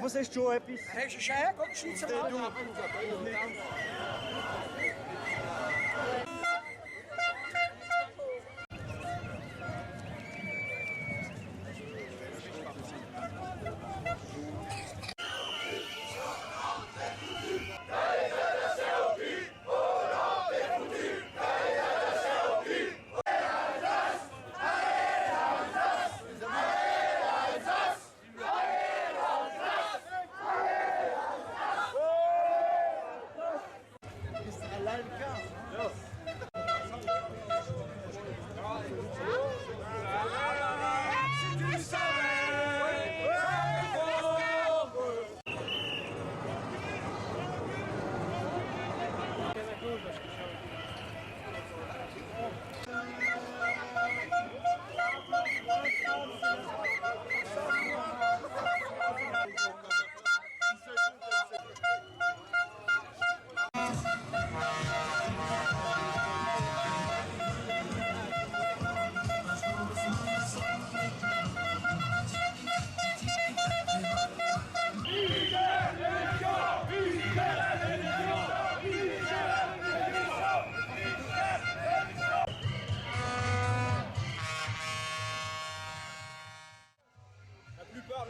Vocês czują epis.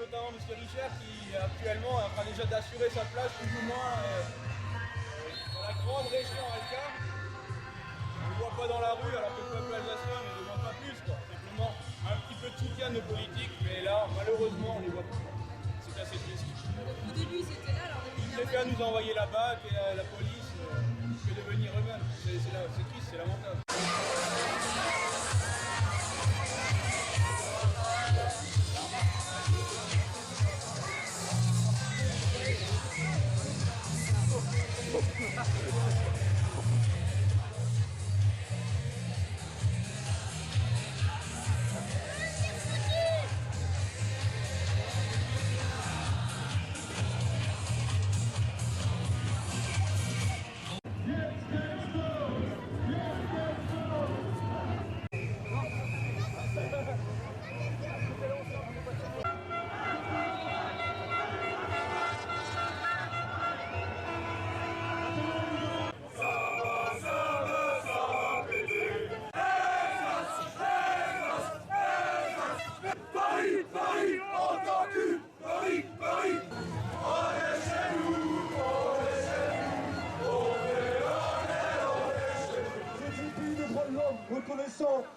Notamment M. Richard qui actuellement est en train déjà d'assurer sa place plus ou moins dans la grande région Alca. On ne le voit pas dans la rue alors que le peuple alsacien ne demande pas plus, quoi. Simplement un petit peu de soutien de nos politiques, mais là malheureusement on ne les voit pas. C'est assez triste. Au début ils étaient là, alors ils préfèrent nous envoyer la BAC et la police que de venir eux-mêmes. C'est triste, c'est lamentable.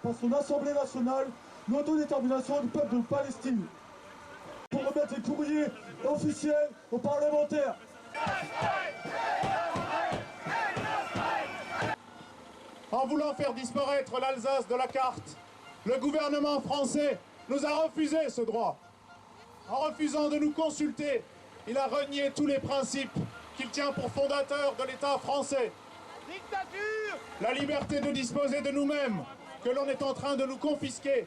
par son Assemblée nationale l'autodétermination du peuple de Palestine. Pour remettre les courriers officiels aux parlementaires. En voulant faire disparaître l'Alsace de la carte, le gouvernement français nous a refusé ce droit. En refusant de nous consulter, il a renié tous les principes qu'il tient pour fondateurs de l'État français. Dictature! La liberté de disposer de nous-mêmes, que l'on est en train de nous confisquer.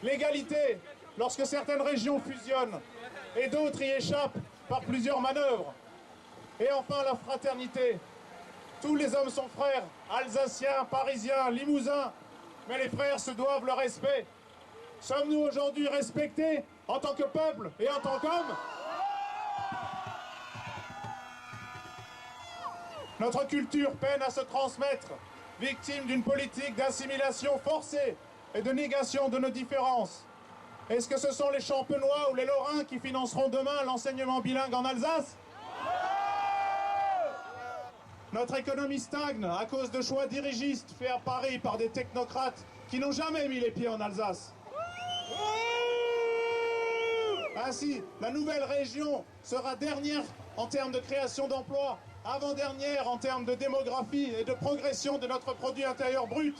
L'égalité, lorsque certaines régions fusionnent et d'autres y échappent par plusieurs manœuvres. Et enfin la fraternité. Tous les hommes sont frères, alsaciens, parisiens, limousins, mais les frères se doivent le respect. Sommes-nous aujourd'hui respectés en tant que peuple et en tant qu'hommes? Notre culture peine à se transmettre, victime d'une politique d'assimilation forcée et de négation de nos différences. Est-ce que ce sont les Champenois ou les Lorrains qui financeront demain l'enseignement bilingue en Alsace? Notre économie stagne à cause de choix dirigistes faits à Paris par des technocrates qui n'ont jamais mis les pieds en Alsace. Ainsi, la nouvelle région sera dernière en termes de création d'emplois, avant-dernière en termes de démographie et de progression de notre produit intérieur brut.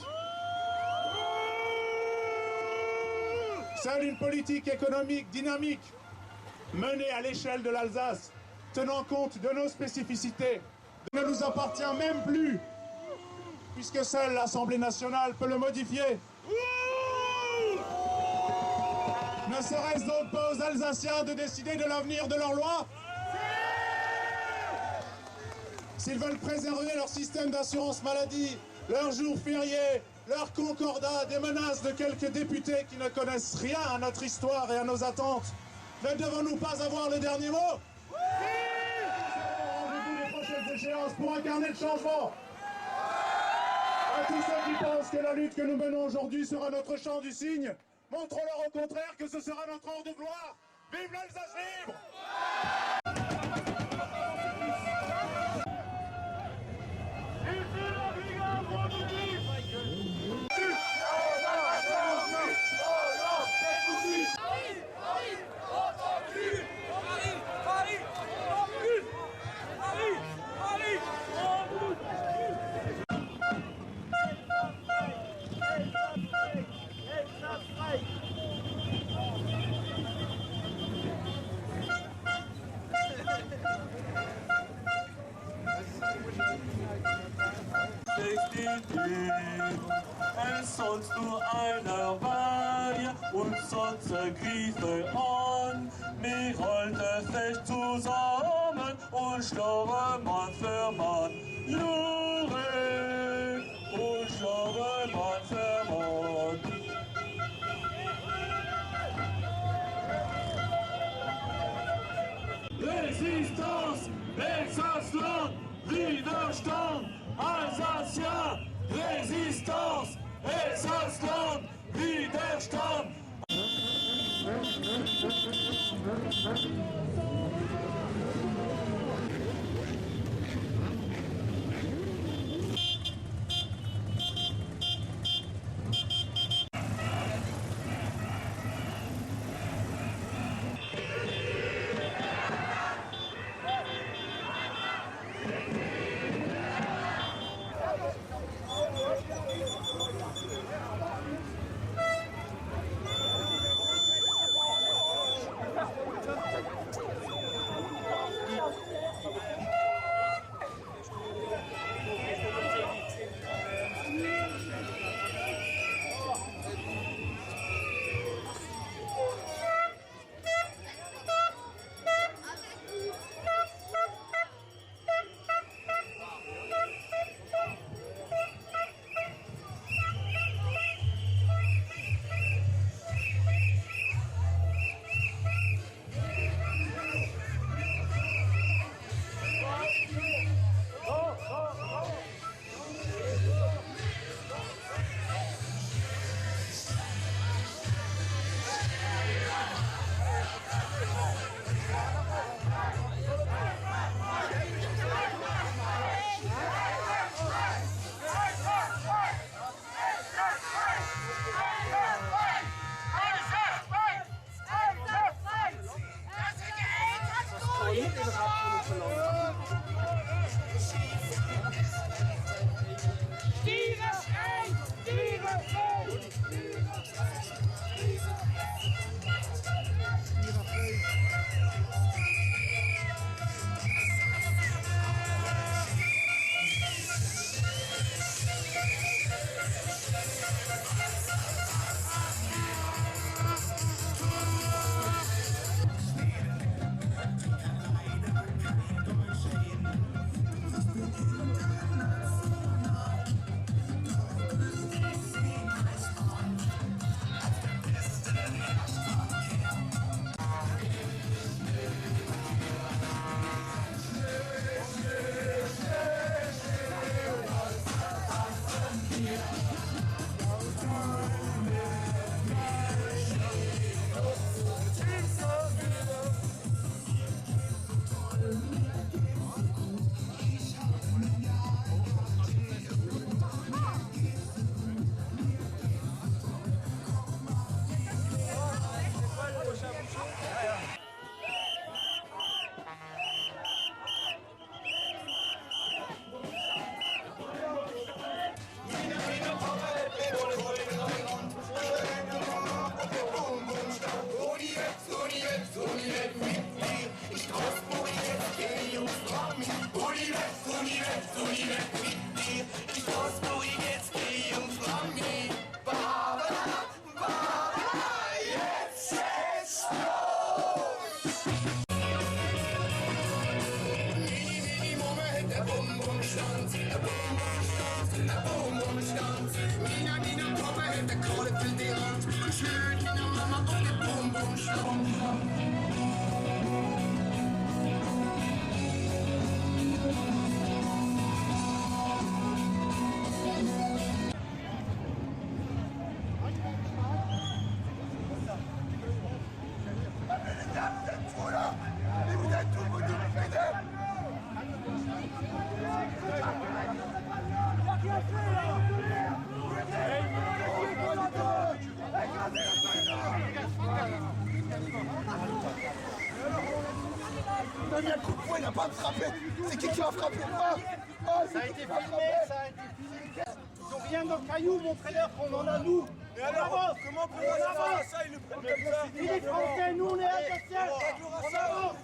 Seule une politique économique dynamique, menée à l'échelle de l'Alsace, tenant compte de nos spécificités, ne nous appartient même plus, puisque seule l'Assemblée nationale peut le modifier. Ne serait-ce donc pas aux Alsaciens de décider de l'avenir de leur loi? S'ils veulent préserver leur système d'assurance maladie, leurs jours fériés, leur concordat, des menaces de quelques députés qui ne connaissent rien à notre histoire et à nos attentes, ne devons-nous pas avoir le dernier mot? Rendez-vous les prochaines échéances pour incarner le changement. À tous ceux qui pensent que la lutte que nous menons aujourd'hui sera notre chant du cygne, montrons-leur au contraire que ce sera notre heure de gloire. Vive l'Alsace libre! Sonst nur einer Weihe und sonst griefe an. Wir halten fest zusammen und schlagen Mann für Mann. Jure und schlagen Mann für Mann. Resistance, Elsassland, Widerstand, Alsacien, Resistance, Elsassland, Widerstand. Il a mis un coup de poing, il n'a pas frappé. C'est qui a frappé? Ça a été filmé, ça a été filmé. Ils ont rien dans le caillou, montrez-leur qu'on en a nous. Mais alors, comment pour avoir ça, ils le prennent comme ça? Il est français, nous on est alsaciens. On avance.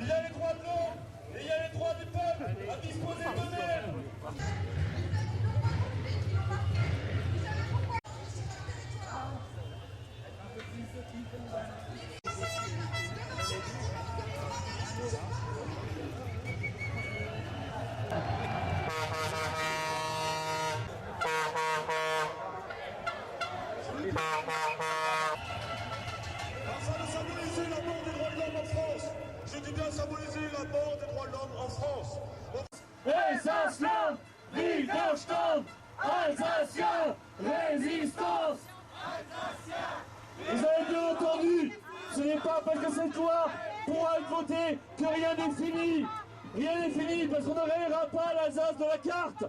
Il y a les droits de l'homme et il y a les droits du peuple à disposer d'eux-mêmes. Afin de symboliser la mort des droits de l'homme en France, je dis bien symboliser la mort des droits de l'homme en France. Alsacien, Widerstand, Alsacien, résistance. Vous avez bien entendu, ce n'est pas parce que cette loi pourra être votée que rien n'est fini. Rien n'est fini parce qu'on ne rayera pas l'Alsace de la carte.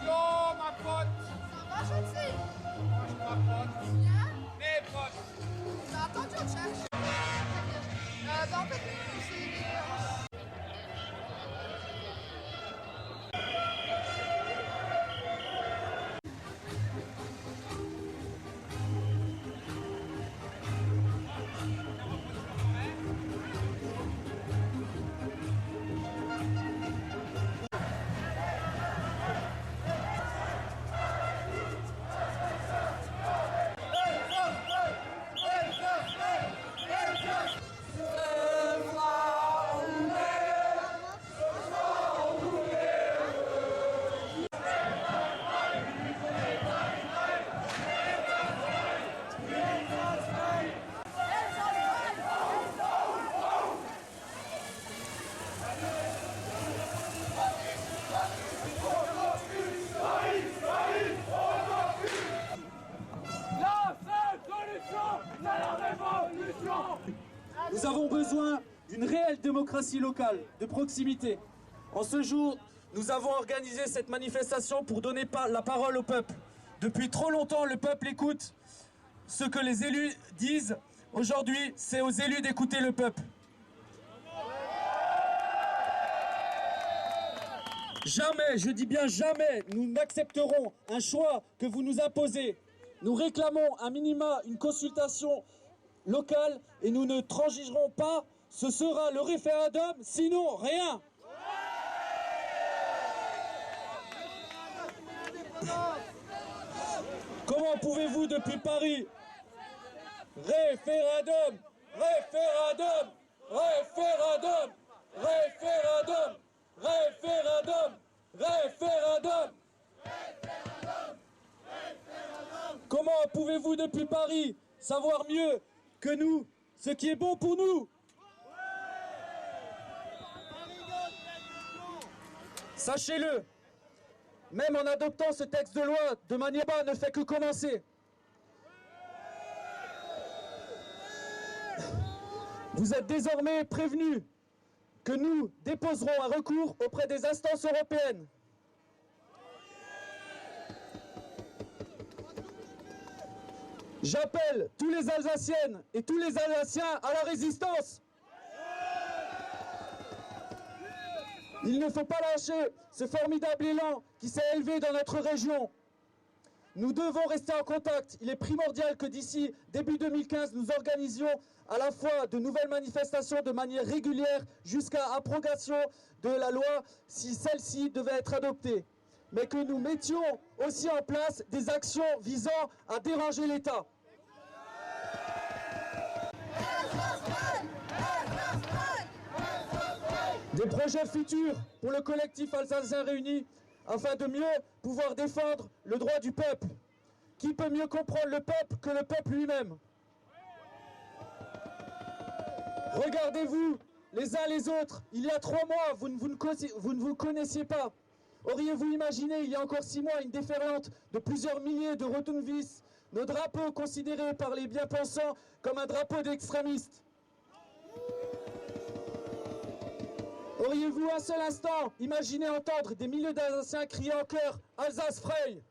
Yo, ma pote. Ça va, gentil? Moi, je m'approche. Bien? Mes potes. On a entendu, on te cherche. En fait, c'est... Nous avons besoin d'une réelle démocratie locale, de proximité. En ce jour, nous avons organisé cette manifestation pour donner la parole au peuple. Depuis trop longtemps, le peuple écoute ce que les élus disent. Aujourd'hui, c'est aux élus d'écouter le peuple. Jamais, je dis bien jamais, nous n'accepterons un choix que vous nous imposez. Nous réclamons un minima, une consultation locale et nous ne transigerons pas. Ce sera le référendum, sinon rien. Comment pouvez-vous depuis Paris? Référendum, référendum, référendum, référendum, référendum, référendum. Comment pouvez-vous depuis Paris savoir mieux que nous ce qui est bon pour nous? Sachez-le, même en adoptant ce texte de loi de manière ne fait que commencer. Vous êtes désormais prévenus que nous déposerons un recours auprès des instances européennes. J'appelle tous les Alsaciennes et tous les Alsaciens à la résistance. Il ne faut pas lâcher ce formidable élan qui s'est élevé dans notre région. Nous devons rester en contact. Il est primordial que d'ici début 2015, nous organisions à la fois de nouvelles manifestations de manière régulière jusqu'à abrogation de la loi si celle-ci devait être adoptée. Mais que nous mettions aussi en place des actions visant à déranger l'État. Des projets futurs pour le collectif Alsacien Réunis afin de mieux pouvoir défendre le droit du peuple. Qui peut mieux comprendre le peuple que le peuple lui-même? Regardez-vous les uns les autres. Il y a 3 mois, vous ne vous connaissiez pas. Auriez-vous imaginé, il y a encore 6 mois, une déferlante de plusieurs milliers de rotunvis, nos drapeaux considérés par les bien-pensants comme un drapeau d'extrémistes? Auriez-vous un seul instant imaginé entendre des milliers d'Alsaciens crier en chœur « Alsace Frei » ?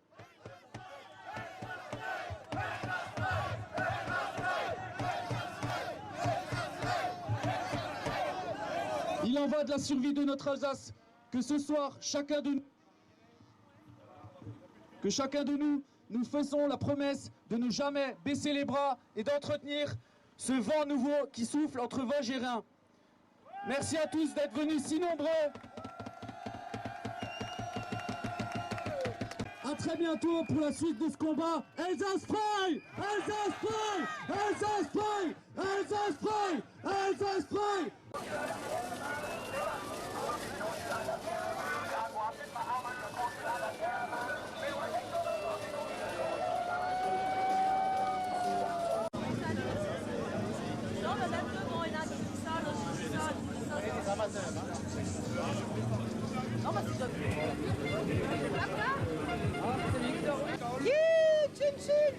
Il en va de la survie de notre Alsace. Que ce soir, chacun de nous, nous faisons la promesse de ne jamais baisser les bras et d'entretenir ce vent nouveau qui souffle entre Vosges et Rhin. Merci à tous d'être venus si nombreux. À très bientôt pour la suite de ce combat. Alsace Frei! Alsace Frei! Alsace Frei! Alsace Frei! Alsace Frei! Non, mais même eux, bon, il y en a qui disent ça, là, je dis ça. Non, bah c'est top. Chin chin.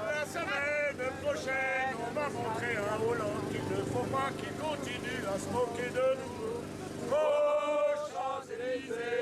La semaine prochaine, on va montrer à Hollande qu'il ne faut pas qu'il continue à se moquer de nous. Aux Champs-Élysées.